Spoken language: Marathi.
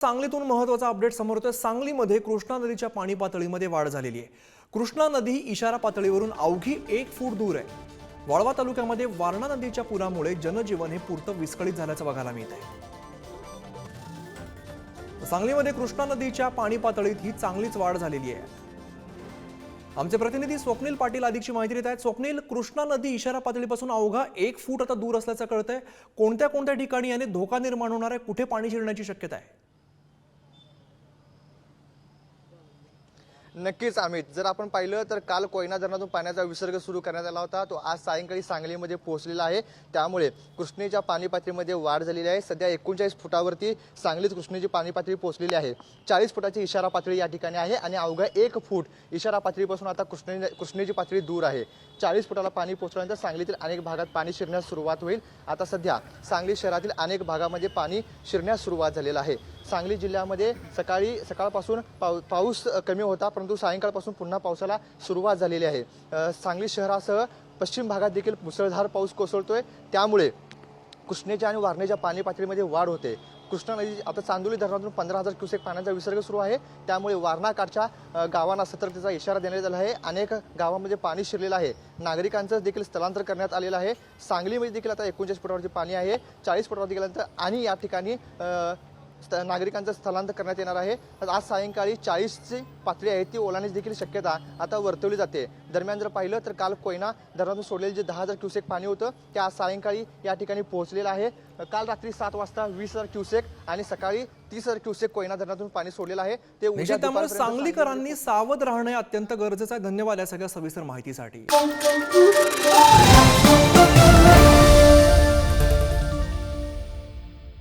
सांगलीतून महत्त्वाचा अपडेट समोर येतोय। सांगलीमध्ये कृष्णा नदीच्या पाणी पातळीमध्ये वाढ झालेली आहे। कृष्णा नदी इशारा पातळीवरून अवघी 1 फूट दूर आहे। वाळवा तालुक्यामध्ये वारणा नदीच्या पुरामुळे जनजीवन हे पुरतं विस्कळीत झाल्याचं बघायला मिळत आहे। सांगलीमध्ये कृष्णा नदीच्या पाणी पातळीत ही चांगलीच वाढ झालेली आहे। आमचे प्रतिनिधी स्वप्नील पाटील अधिकची माहिती देत आहेत। स्वप्नील, कृष्णा नदी इशारा पातळीपासून अवघा 1 फूट आता दूर असल्याचं कळतंय। कोणत्या कोणत्या ठिकाणी याने धोका निर्माण होणार आहे, कुठे पाणी शिरण्याची शक्यता आहे? नक्कीच अमित, जर आपण पाहिलं तर काल कोयना धरणातून पाण्याचा विसर्ग सुरू करण्यात आला होता, तो आज सायंकाळी सांगलीमध्ये पोहोचलेला आहे। त्यामुळे कृष्णेच्या पाणी पातळीमध्ये वाढ झालेली आहे। सध्या 39 फुटावरती सांगलीत कृष्णेची पाणी पातळी पोहोचलेली आहे। 40 फुटाची इशारा पातळी या ठिकाणी आहे आणि अवघा 1 फूट इशारा पातळीपासून आता कृष्णेची पातळी दूर आहे। 40 फुटाला पाणी पोहोचल्यानंतर सांगलीतील अनेक भागात पाणी शिरण्यास सुरुवात होईल। आता सध्या सांगली शहरातील अनेक भागामध्ये पाणी शिरण्यास सुरुवात झालेलं आहे। सांगली जिल्ह्यामध्ये सकाळपासून पाऊस कमी होता, परंतु सायंकाळपासून पुन्हा पावसाला सुरुवात झालेली आहे। सांगली शहरासह पश्चिम भागात देखील मुसळधार पाऊस कोसळतोय, त्यामुळे कृष्णेच्या आणि वारणेच्या पाणी पातळीमध्ये वाढ होते। कृष्णा नदी आता चांदोली धरणातून 15,000 क्युसेक पाण्याचा विसर्ग सुरू आहे, त्यामुळे वारणाकाठच्या गावांना सतर्कतेचा इशारा देण्यात आला आहे। अनेक गावांमध्ये पाणी शिरलेलं आहे, नागरिकांचं देखील स्थलांतर करण्यात आलेलं आहे। सांगलीमध्ये देखील आता 39 फुटावरती पाणी आहे, 40 फुटावरती गेल्यानंतर आणि या ठिकाणी नागरिकांचं स्थलांतर करण्यात येणार आहे। आज सायंकाळी 40ची पातळी आहे ती ओलांडण्याची देखील शक्यता आता वर्तवली जाते। दरम्यान जर पाहिलं तर काल कोयना धरणातून सोडलेले जे 10,000 क्युसेक पाणी होतं ते आज सायंकाळी या ठिकाणी पोहोचलेलं आहे। काल रात्री 7 वाजता 20,000 क्युसेक आणि सकाळी 30,000 क्युसेक कोयना धरणातून पाणी सोडलेलं आहे। ते उद्या त्यामुळे सांगलीकरांनी सावध राहणे अत्यंत गरजेचं आहे। धन्यवाद या सगळ्या सविस्तर माहितीसाठी।